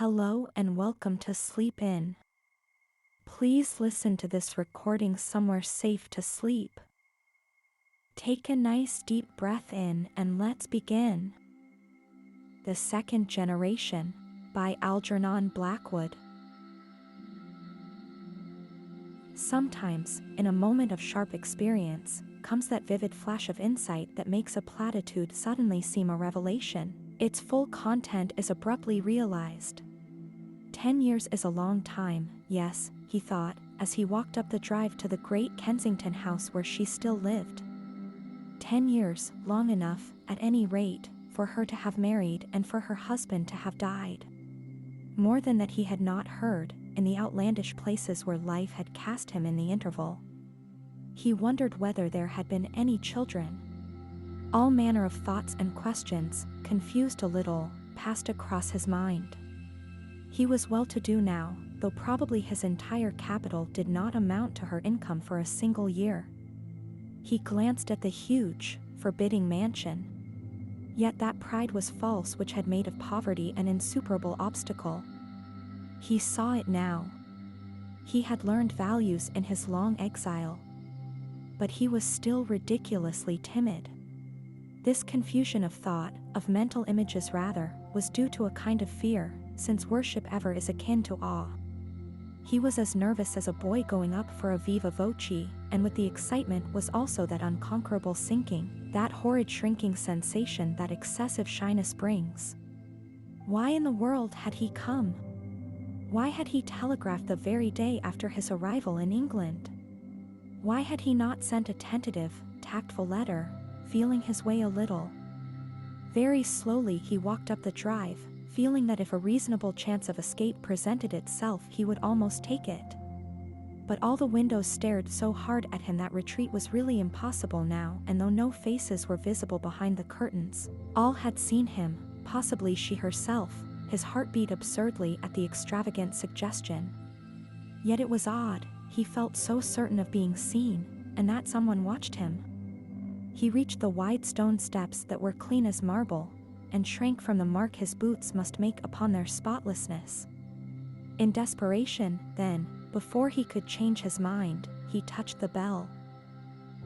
Hello and welcome to SleepInn. Please listen to this recording somewhere safe to sleep. Take a nice deep breath in and let's begin. The Second Generation by Algernon Blackwood. Sometimes, in a moment of sharp experience, comes that vivid flash of insight that makes a platitude suddenly seem a revelation. Its full content is abruptly realized. 10 years is a long time, yes, he thought, as he walked up the drive to the great Kensington house where she still lived. 10 years, long enough, at any rate, for her to have married and for her husband to have died. More than that he had not heard, in the outlandish places where life had cast him in the interval. He wondered whether there had been any children. All manner of thoughts and questions, confused a little, passed across his mind. He was well-to-do now, though probably his entire capital did not amount to her income for a single year. He glanced at the huge, forbidding mansion. Yet that pride was false which had made of poverty an insuperable obstacle. He saw it now. He had learned values in his long exile. But he was still ridiculously timid. This confusion of thought, of mental images rather, was due to a kind of fear, since worship ever is akin to awe. He was as nervous as a boy going up for a viva voce, and with the excitement was also that unconquerable sinking, that horrid shrinking sensation that excessive shyness brings. Why in the world had he come? Why had he telegraphed the very day after his arrival in England? Why had he not sent a tentative, tactful letter, feeling his way a little? Very slowly he walked up the drive, feeling that if a reasonable chance of escape presented itself he would almost take it. But all the windows stared so hard at him that retreat was really impossible now, and though no faces were visible behind the curtains, all had seen him, possibly she herself. His heart beat absurdly at the extravagant suggestion. Yet it was odd, he felt so certain of being seen, and that someone watched him. He reached the wide stone steps that were clean as marble, and shrank from the mark his boots must make upon their spotlessness. In desperation, then, before he could change his mind, he touched the bell.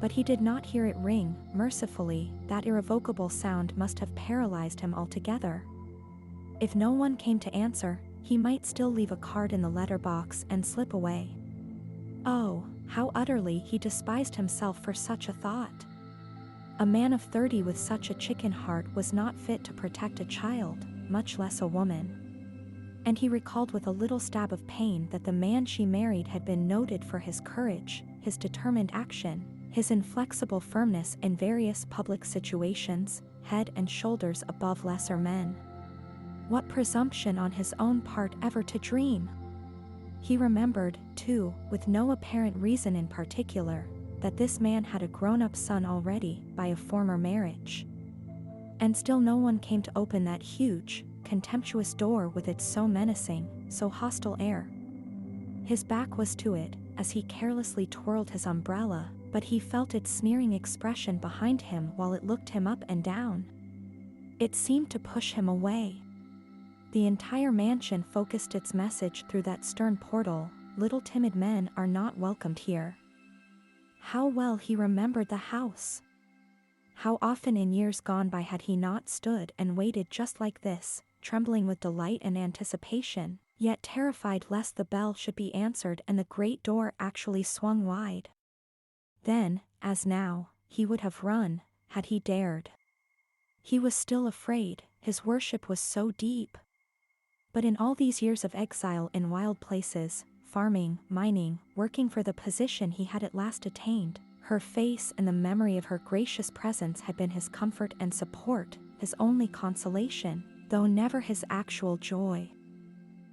But he did not hear it ring. Mercifully, that irrevocable sound must have paralyzed him altogether. If no one came to answer, he might still leave a card in the letter box and slip away. Oh, how utterly he despised himself for such a thought. A man of 30 with such a chicken heart was not fit to protect a child, much less a woman. And he recalled with a little stab of pain that the man she married had been noted for his courage, his determined action, his inflexible firmness in various public situations, head and shoulders above lesser men. What presumption on his own part ever to dream! He remembered, too, with no apparent reason in particular, that this man had a grown-up son already, by a former marriage. And still no one came to open that huge, contemptuous door with its so menacing, so hostile air. His back was to it, as he carelessly twirled his umbrella, but he felt its sneering expression behind him while it looked him up and down. It seemed to push him away. The entire mansion focused its message through that stern portal: little timid men are not welcomed here. How well he remembered the house! How often in years gone by had he not stood and waited just like this, trembling with delight and anticipation, yet terrified lest the bell should be answered and the great door actually swung wide. Then, as now, he would have run, had he dared. He was still afraid, his worship was so deep. But in all these years of exile in wild places, farming, mining, working for the position he had at last attained, her face and the memory of her gracious presence had been his comfort and support, his only consolation, though never his actual joy.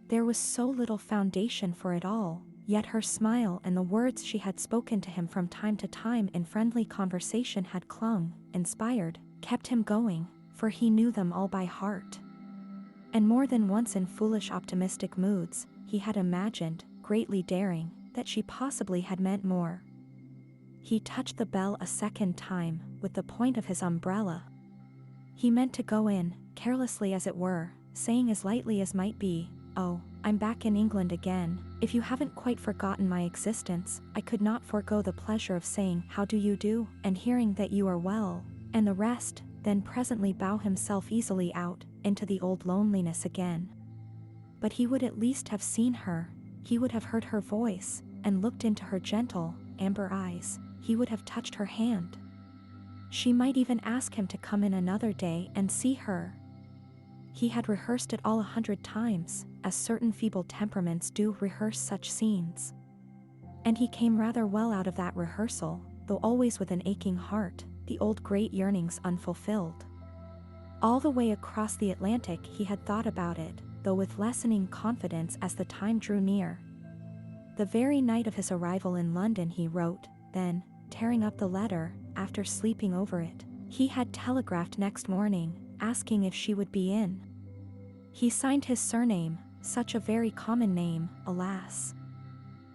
There was so little foundation for it all, yet her smile and the words she had spoken to him from time to time in friendly conversation had clung, inspired, kept him going, for he knew them all by heart. And more than once in foolish optimistic moods, he had imagined, greatly daring, that she possibly had meant more. He touched the bell a second time, with the point of his umbrella. He meant to go in, carelessly as it were, saying as lightly as might be, "Oh, I'm back in England again. If you haven't quite forgotten my existence, I could not forego the pleasure of saying, 'How do you do?' and hearing that you are well," and the rest, then presently bow himself easily out into the old loneliness again. But he would at least have seen her, he would have heard her voice, and looked into her gentle, amber eyes, he would have touched her hand. She might even ask him to come in another day and see her. He had rehearsed it all 100 times, as certain feeble temperaments do rehearse such scenes. And he came rather well out of that rehearsal, though always with an aching heart, the old great yearnings unfulfilled. All the way across the Atlantic he had thought about it, though with lessening confidence as the time drew near. The very night of his arrival in London he wrote, then, tearing up the letter, after sleeping over it, he had telegraphed next morning, asking if she would be in. He signed his surname, such a very common name, alas.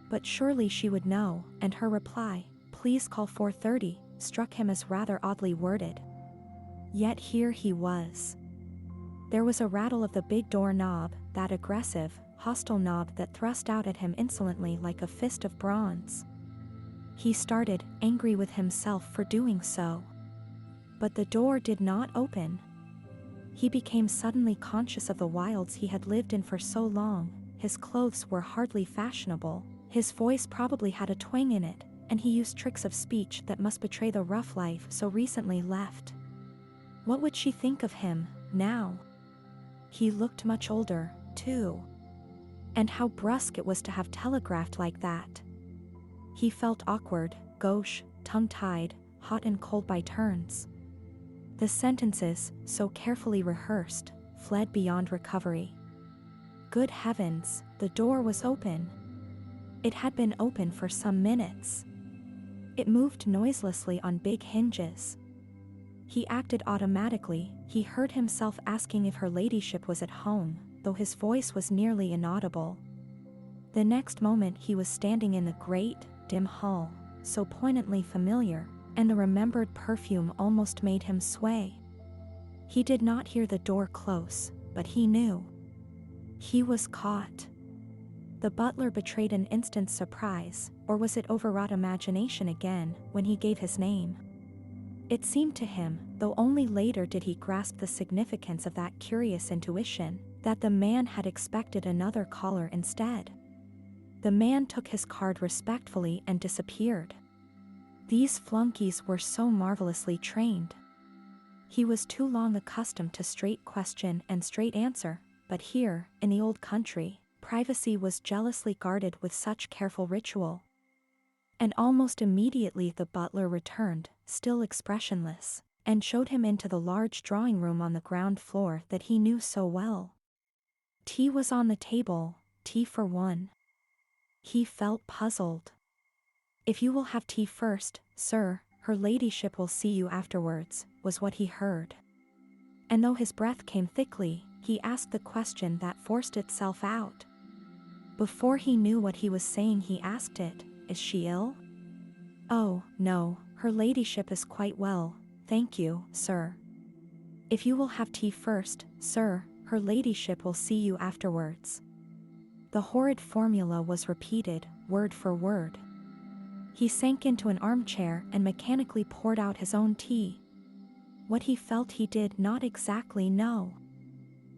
But surely she would know, and her reply, "Please call 4:30, struck him as rather oddly worded. Yet here he was. There was a rattle of the big door knob, that aggressive, hostile knob that thrust out at him insolently like a fist of bronze. He started, angry with himself for doing so. But the door did not open. He became suddenly conscious of the wilds he had lived in for so long. His clothes were hardly fashionable, his voice probably had a twang in it, and he used tricks of speech that must betray the rough life so recently left. What would she think of him, now? He looked much older, too. And how brusque it was to have telegraphed like that. He felt awkward, gauche, tongue-tied, hot and cold by turns. The sentences, so carefully rehearsed, fled beyond recovery. Good heavens, the door was open. It had been open for some minutes. It moved noiselessly on big hinges. He acted automatically, he heard himself asking if her ladyship was at home, though his voice was nearly inaudible. The next moment he was standing in the great, dim hall, so poignantly familiar, and the remembered perfume almost made him sway. He did not hear the door close, but he knew. He was caught. The butler betrayed an instant's surprise, or was it overwrought imagination again, when he gave his name. It seemed to him, though only later did he grasp the significance of that curious intuition, that the man had expected another caller instead. The man took his card respectfully and disappeared. These flunkies were so marvelously trained. He was too long accustomed to straight question and straight answer, but here, in the old country, privacy was jealously guarded with such careful ritual. And almost immediately the butler returned, still expressionless, and showed him into the large drawing room on the ground floor that he knew so well. Tea was on the table, tea for one. He felt puzzled. "If you will have tea first, sir, her ladyship will see you afterwards," was what he heard. And though his breath came thickly, he asked the question that forced itself out. Before he knew what he was saying he asked it, "Is she ill?" "Oh, no, her ladyship is quite well, thank you, sir." "If you will have tea first, sir, her ladyship will see you afterwards." The horrid formula was repeated, word for word. He sank into an armchair and mechanically poured out his own tea. What he felt he did not exactly know.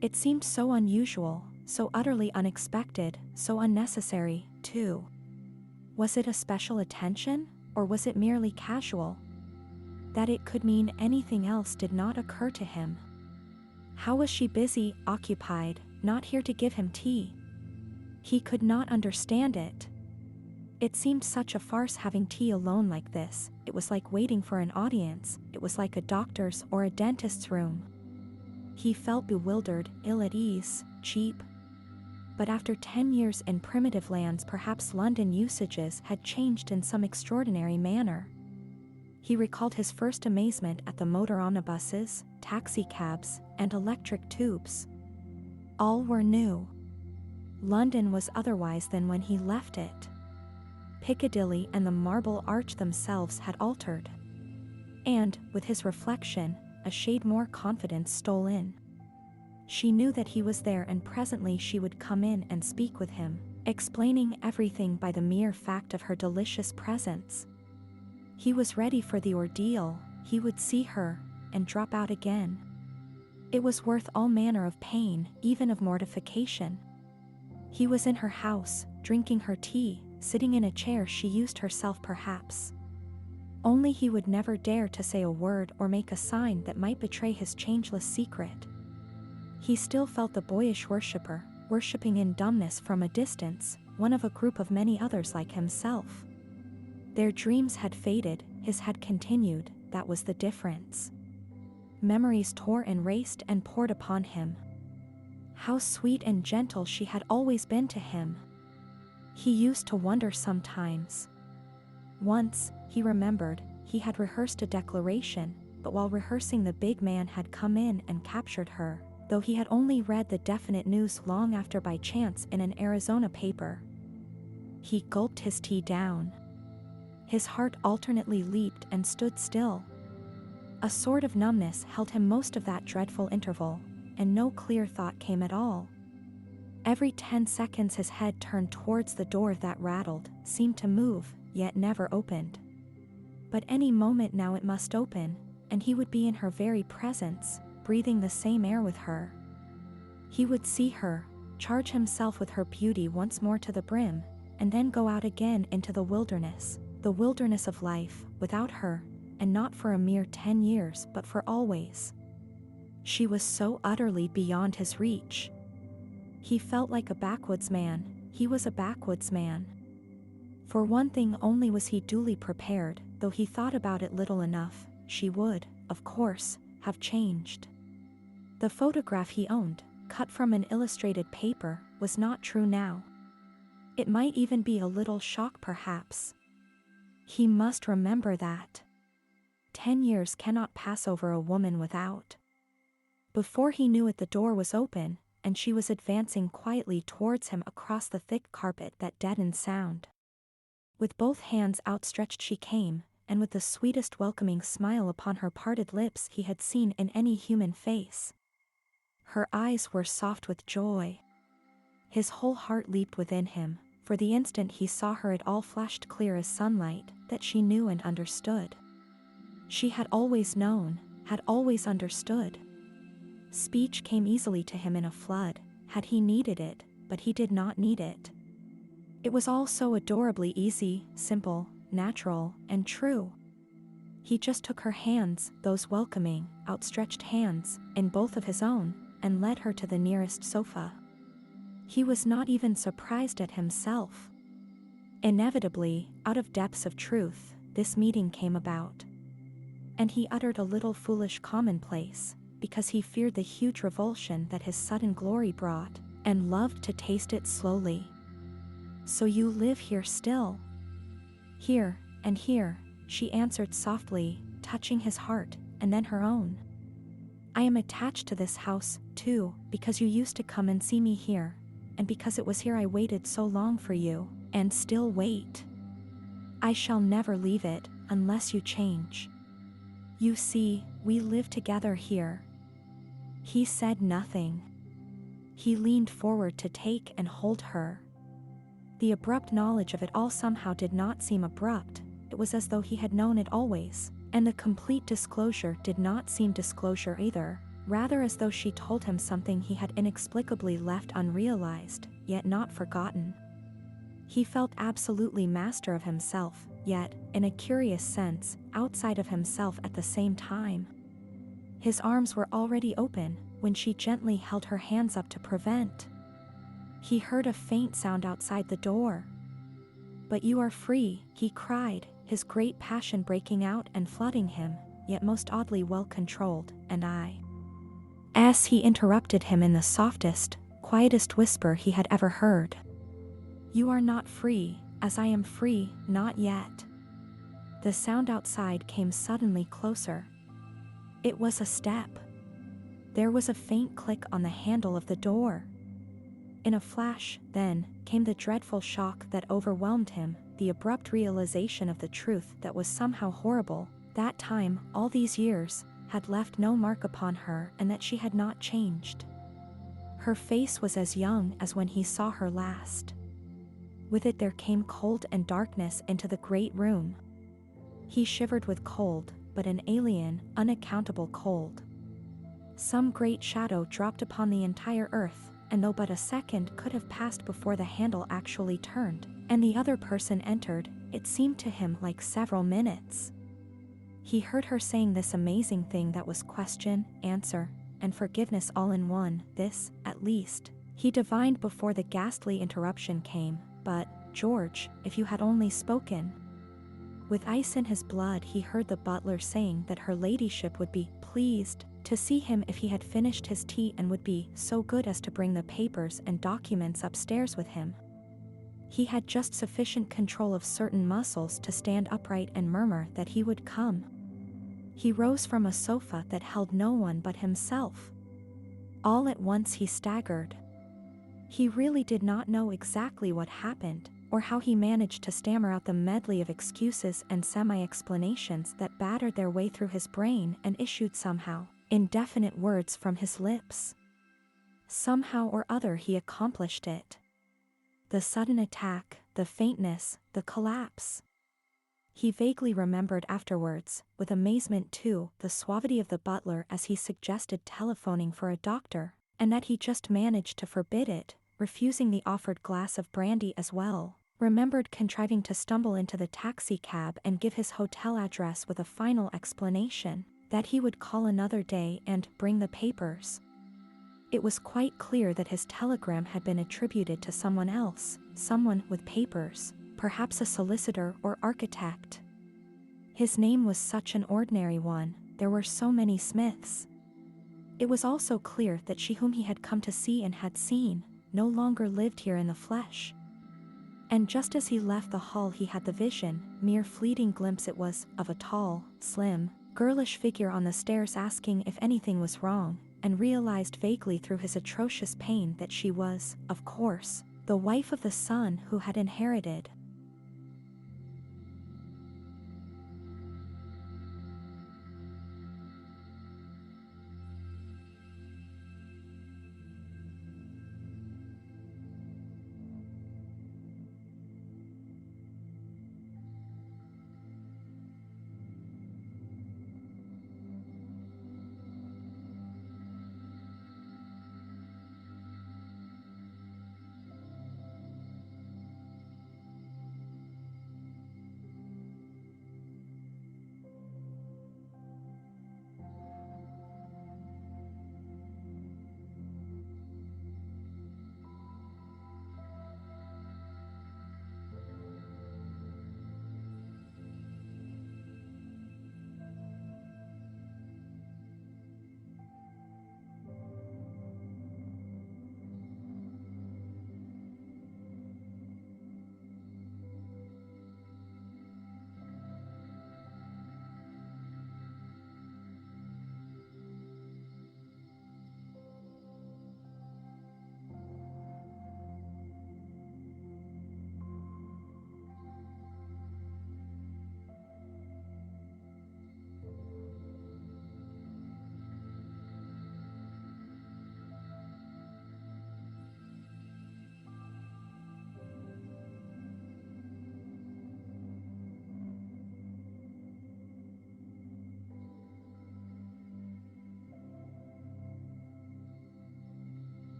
It seemed so unusual, so utterly unexpected, so unnecessary, too. Was it a special attention, or was it merely casual? That it could mean anything else did not occur to him. How was she busy, occupied, not here to give him tea? He could not understand it. It seemed such a farce having tea alone like this. It was like waiting for an audience, it was like a doctor's or a dentist's room. He felt bewildered, ill at ease, cheap. But after 10 years in primitive lands, perhaps London usages had changed in some extraordinary manner. He recalled his first amazement at the motor omnibuses, taxicabs, and electric tubes. All were new. London was otherwise than when he left it. Piccadilly and the Marble Arch themselves had altered. And, with his reflection, a shade more confidence stole in. She knew that he was there, and presently she would come in and speak with him, explaining everything by the mere fact of her delicious presence. He was ready for the ordeal. He would see her and drop out again. It was worth all manner of pain, even of mortification. He was in her house, drinking her tea, sitting in a chair she used herself perhaps. Only he would never dare to say a word or make a sign that might betray his changeless secret. He still felt the boyish worshipper, worshipping in dumbness from a distance, one of a group of many others like himself. Their dreams had faded, his had continued, that was the difference. Memories tore and raced and poured upon him. How sweet and gentle she had always been to him. He used to wonder sometimes. Once, he remembered, he had rehearsed a declaration, but while rehearsing the big man had come in and captured her, though he had only read the definite news long after by chance in an Arizona paper. He gulped his tea down. His heart alternately leaped and stood still. A sort of numbness held him most of that dreadful interval, and no clear thought came at all. Every 10 seconds his head turned towards the door that rattled, seemed to move, yet never opened. But any moment now it must open, and he would be in her very presence, breathing the same air with her. He would see her, charge himself with her beauty once more to the brim, and then go out again into the wilderness of life, without her, and not for a mere 10 years but for always. She was so utterly beyond his reach. He felt like a backwoods man. He was a backwoods man. For one thing only was he duly prepared, though he thought about it little enough. She would, of course, have changed. The photograph he owned, cut from an illustrated paper, was not true now. It might even be a little shock perhaps. He must remember that. 10 years cannot pass over a woman without. Before he knew it, the door was open, and she was advancing quietly towards him across the thick carpet that deadened sound. With both hands outstretched she came, and with the sweetest welcoming smile upon her parted lips he had seen in any human face. Her eyes were soft with joy. His whole heart leaped within him. For the instant he saw her it all flashed clear as sunlight, that she knew and understood. She had always known, had always understood. Speech came easily to him in a flood, had he needed it, but he did not need it. It was all so adorably easy, simple, natural, and true. He just took her hands, those welcoming, outstretched hands, in both of his own, and led her to the nearest sofa. He was not even surprised at himself. Inevitably, out of depths of truth, this meeting came about. And he uttered a little foolish commonplace, because he feared the huge revulsion that his sudden glory brought, and loved to taste it slowly. "So you live here still?" "Here, and here," she answered softly, touching his heart, and then her own. "I am attached to this house, too, because you used to come and see me here, and because it was here I waited so long for you, and still wait. I shall never leave it, unless you change. You see, we live together here." He said nothing. He leaned forward to take and hold her. The abrupt knowledge of it all somehow did not seem abrupt. It was as though he had known it always, and the complete disclosure did not seem disclosure either, rather as though she told him something he had inexplicably left unrealized, yet not forgotten. He felt absolutely master of himself, yet, in a curious sense, outside of himself at the same time. His arms were already open, when she gently held her hands up to prevent. He heard a faint sound outside the door. "But you are free," he cried, his great passion breaking out and flooding him, yet most oddly well controlled, "and I." As he interrupted him in the softest, quietest whisper he had ever heard. "You are not free, as I am free, not yet." The sound outside came suddenly closer. It was a step. There was a faint click on the handle of the door. In a flash, then, came the dreadful shock that overwhelmed him, the abrupt realization of the truth that was somehow horrible, that time, all these years, had left no mark upon her and that she had not changed. Her face was as young as when he saw her last. With it there came cold and darkness into the great room. He shivered with cold, but an alien, unaccountable cold. Some great shadow dropped upon the entire earth, and though but a second could have passed before the handle actually turned, and the other person entered, it seemed to him like several minutes. He heard her saying this amazing thing that was question, answer, and forgiveness all in one. This, at least, he divined before the ghastly interruption came. But, George, if you had only spoken. With ice in his blood he heard the butler saying that her ladyship would be pleased to see him if he had finished his tea and would be so good as to bring the papers and documents upstairs with him. He had just sufficient control of certain muscles to stand upright and murmur that he would come. He rose from a sofa that held no one but himself. All at once he staggered. He really did not know exactly what happened, or how he managed to stammer out the medley of excuses and semi-explanations that battered their way through his brain and issued somehow indefinite words from his lips. Somehow or other he accomplished it. The sudden attack, the faintness, the collapse. He vaguely remembered afterwards, with amazement too, the suavity of the butler as he suggested telephoning for a doctor, and that he just managed to forbid it, refusing the offered glass of brandy as well. Remembered contriving to stumble into the taxicab and give his hotel address with a final explanation, that he would call another day and bring the papers. It was quite clear that his telegram had been attributed to someone else, someone with papers, perhaps a solicitor or architect. His name was such an ordinary one, there were so many Smiths. It was also clear that she whom he had come to see and had seen, no longer lived here in the flesh. And just as he left the hall he had the vision, mere fleeting glimpse it was, of a tall, slim, girlish figure on the stairs asking if anything was wrong, and realized vaguely through his atrocious pain that she was, of course, the wife of the son who had inherited